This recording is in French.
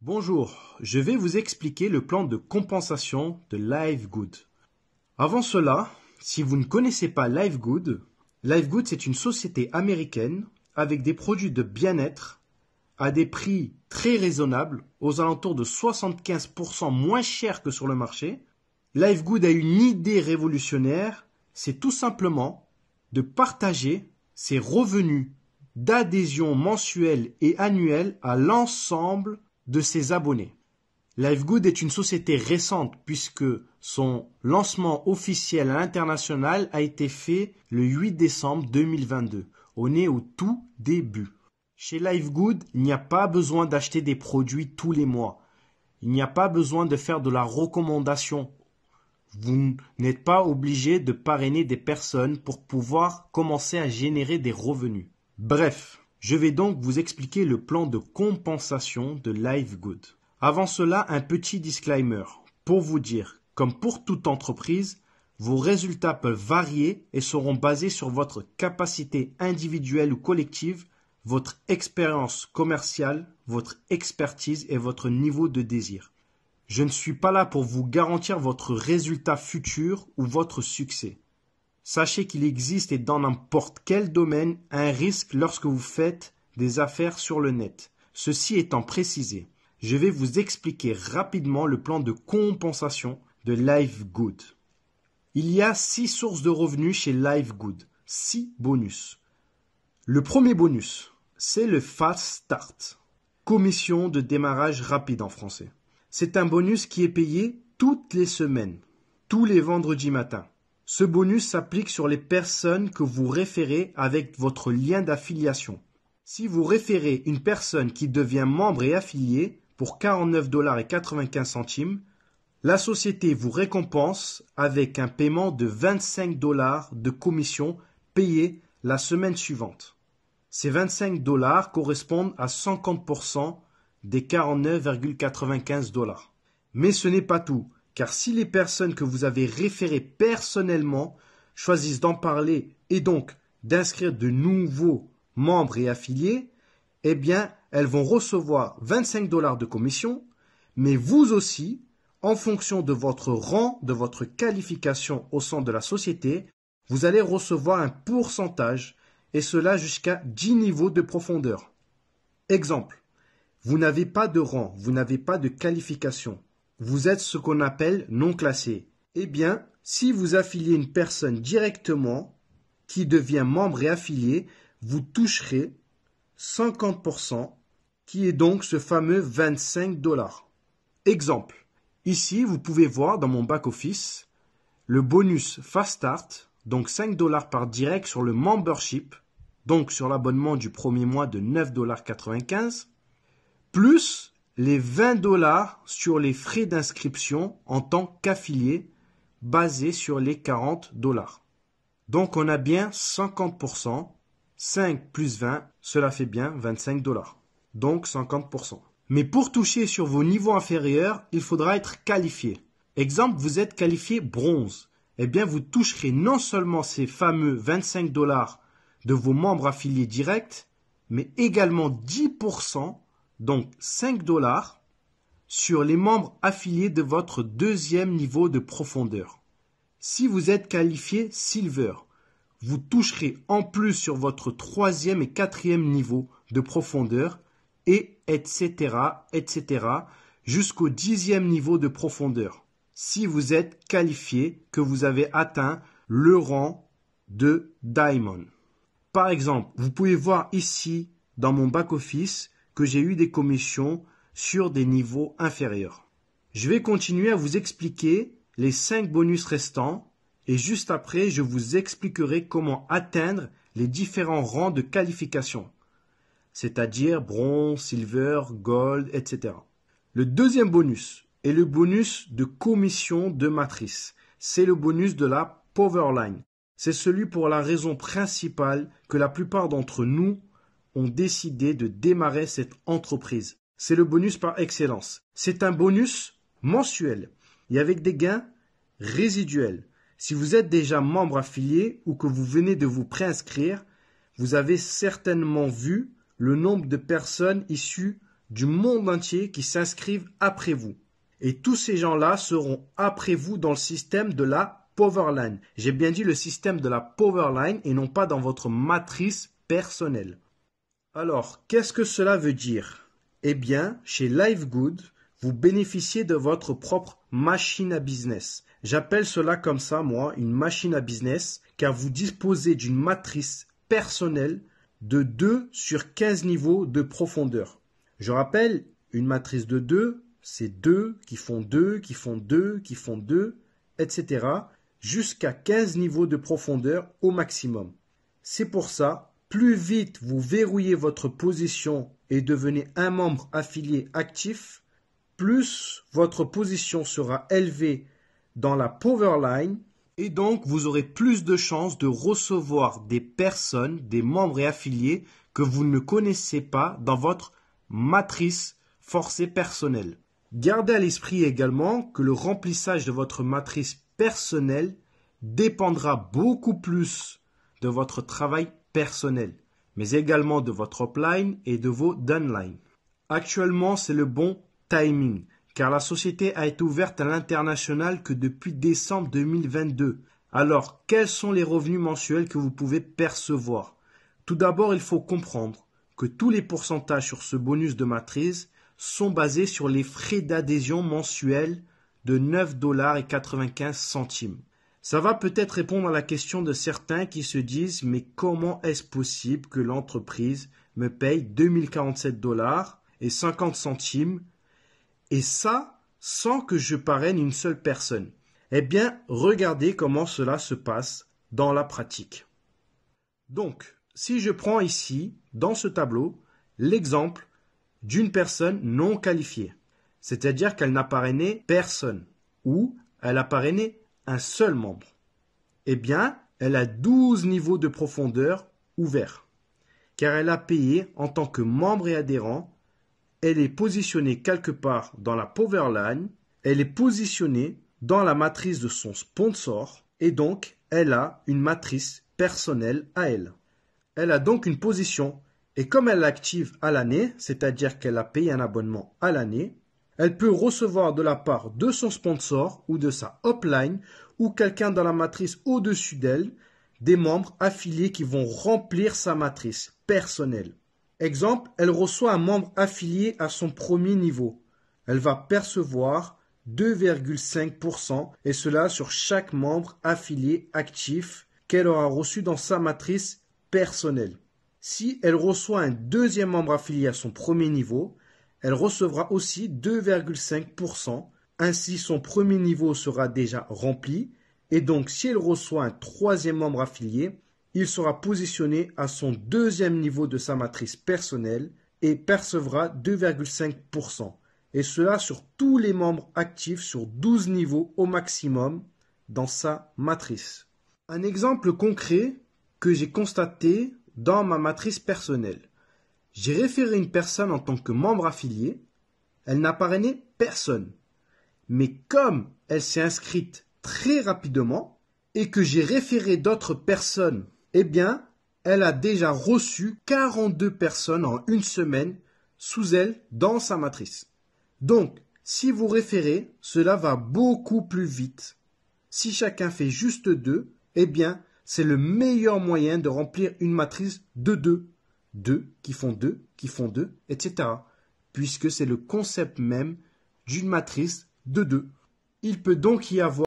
Bonjour, je vais vous expliquer le plan de compensation de LiveGood. Avant cela, si vous ne connaissez pas LiveGood, LiveGood c'est une société américaine avec des produits de bien-être à des prix très raisonnables, aux alentours de 75% moins chers que sur le marché. LiveGood a une idée révolutionnaire, c'est tout simplement de partager ses revenus d'adhésion mensuelle et annuelle à l'ensemble de ses abonnés. LiveGood est une société récente puisque son lancement officiel à l'international a été fait le 8 décembre 2022. On est au tout début. Chez LiveGood, il n'y a pas besoin d'acheter des produits tous les mois. Il n'y a pas besoin de faire de la recommandation. Vous n'êtes pas obligé de parrainer des personnes pour pouvoir commencer à générer des revenus. Bref, je vais donc vous expliquer le plan de compensation de LiveGood. Avant cela, un petit disclaimer pour vous dire, comme pour toute entreprise, vos résultats peuvent varier et seront basés sur votre capacité individuelle ou collective, votre expérience commerciale, votre expertise et votre niveau de désir. Je ne suis pas là pour vous garantir votre résultat futur ou votre succès. Sachez qu'il existe et dans n'importe quel domaine un risque lorsque vous faites des affaires sur le net. Ceci étant précisé, je vais vous expliquer rapidement le plan de compensation de LiveGood. Il y a 6 sources de revenus chez LiveGood, 6 bonus. Le premier bonus, c'est le Fast Start, commission de démarrage rapide en français. C'est un bonus qui est payé toutes les semaines, tous les vendredis matins. Ce bonus s'applique sur les personnes que vous référez avec votre lien d'affiliation. Si vous référez une personne qui devient membre et affiliée pour 49,95 $, la société vous récompense avec un paiement de 25 $ de commission payée la semaine suivante. Ces 25 $ correspondent à 50% des 49,95 $. Mais ce n'est pas tout. Car si les personnes que vous avez référées personnellement choisissent d'en parler et donc d'inscrire de nouveaux membres et affiliés, eh bien, elles vont recevoir 25 $ de commission, mais vous aussi, en fonction de votre rang, de votre qualification au sein de la société, vous allez recevoir un pourcentage, et cela jusqu'à 10 niveaux de profondeur. Exemple, vous n'avez pas de rang, vous n'avez pas de qualification. Vous êtes ce qu'on appelle non classé. Eh bien, si vous affiliez une personne directement qui devient membre et affilié, vous toucherez 50%, qui est donc ce fameux 25 $. Exemple, ici vous pouvez voir dans mon back-office le bonus Fast Start, donc 5 $ par direct sur le membership, donc sur l'abonnement du premier mois de 9,95 $, plus les 20 $ sur les frais d'inscription en tant qu'affilié basés sur les 40 $. Donc on a bien 50%, 5 plus 20, cela fait bien 25 $. Donc 50%. Mais pour toucher sur vos niveaux inférieurs, il faudra être qualifié. Exemple, vous êtes qualifié bronze. Eh bien, vous toucherez non seulement ces fameux 25 $ de vos membres affiliés directs, mais également 10%, donc 5 $ sur les membres affiliés de votre deuxième niveau de profondeur. Si vous êtes qualifié Silver, vous toucherez en plus sur votre troisième et quatrième niveau de profondeur et etc. jusqu'au 10e niveau de profondeur. Si vous êtes qualifié, que vous avez atteint le rang de Diamond. Par exemple, vous pouvez voir ici dans mon back-office que j'ai eu des commissions sur des niveaux inférieurs. Je vais continuer à vous expliquer les 5 bonus restants et juste après, je vous expliquerai comment atteindre les différents rangs de qualification, c'est-à-dire bronze, silver, gold, etc. Le deuxième bonus est le bonus de commission de matrice. C'est le bonus de la Powerline. C'est celui pour la raison principale que la plupart d'entre nous ont décidé de démarrer cette entreprise. C'est le bonus par excellence. C'est un bonus mensuel et avec des gains résiduels. Si vous êtes déjà membre affilié ou que vous venez de vous préinscrire, vous avez certainement vu le nombre de personnes issues du monde entier qui s'inscrivent après vous. Et tous ces gens-là seront après vous dans le système de la Powerline. J'ai bien dit le système de la Powerline et non pas dans votre matrice personnelle. Alors, qu'est-ce que cela veut dire? Eh bien, chez LiveGood, vous bénéficiez de votre propre machine à business. J'appelle cela comme ça, moi, une machine à business, car vous disposez d'une matrice personnelle de 2 sur 15 niveaux de profondeur. Je rappelle, une matrice de 2, c'est 2 qui font 2, qui font 2, qui font 2, etc. jusqu'à 15 niveaux de profondeur au maximum. C'est pour ça, plus vite vous verrouillez votre position et devenez un membre affilié actif, plus votre position sera élevée dans la Powerline et donc vous aurez plus de chances de recevoir des personnes, des membres et affiliés que vous ne connaissez pas dans votre matrice forcée personnelle. Gardez à l'esprit également que le remplissage de votre matrice personnelle dépendra beaucoup plus de votre travail personnel, mais également de votre upline et de vos downline. Actuellement, c'est le bon timing, car la société a été ouverte à l'international que depuis décembre 2022. Alors, quels sont les revenus mensuels que vous pouvez percevoir? Tout d'abord, il faut comprendre que tous les pourcentages sur ce bonus de matrice sont basés sur les frais d'adhésion mensuels de 9,95 $. Ça va peut-être répondre à la question de certains qui se disent « Mais comment est-ce possible que l'entreprise me paye 2047 $ et 50 centimes et ça sans que je parraine une seule personne ?» Eh bien, regardez comment cela se passe dans la pratique. Donc, si je prends ici, dans ce tableau, l'exemple d'une personne non qualifiée, c'est-à-dire qu'elle n'a parrainé personne, ou elle a parrainé un seul membre, eh bien, elle a 12 niveaux de profondeur ouverts, car elle a payé en tant que membre et adhérent, elle est positionnée quelque part dans la Powerline, elle est positionnée dans la matrice de son sponsor, et donc, elle a une matrice personnelle à elle. Elle a donc une position, et comme elle l'active à l'année, c'est-à-dire qu'elle a payé un abonnement à l'année, elle peut recevoir de la part de son sponsor ou de sa upline ou quelqu'un dans la matrice au-dessus d'elle, des membres affiliés qui vont remplir sa matrice personnelle. Exemple, elle reçoit un membre affilié à son premier niveau. Elle va percevoir 2,5% et cela sur chaque membre affilié actif qu'elle aura reçu dans sa matrice personnelle. Si elle reçoit un deuxième membre affilié à son premier niveau, elle recevra aussi 2,5%. Ainsi, son premier niveau sera déjà rempli. Et donc, si elle reçoit un troisième membre affilié, il sera positionné à son deuxième niveau de sa matrice personnelle et percevra 2,5%. Et cela sur tous les membres actifs sur 12 niveaux au maximum dans sa matrice. Un exemple concret que j'ai constaté dans ma matrice personnelle. J'ai référé une personne en tant que membre affilié. Elle n'a parrainé personne. Mais comme elle s'est inscrite très rapidement et que j'ai référé d'autres personnes, eh bien, elle a déjà reçu 42 personnes en une semaine sous elle dans sa matrice. Donc, si vous référez, cela va beaucoup plus vite. Si chacun fait juste 2, eh bien, c'est le meilleur moyen de remplir une matrice de 2. 2 qui font 2, qui font 2, etc. Puisque c'est le concept même d'une matrice de 2. Il peut donc y avoir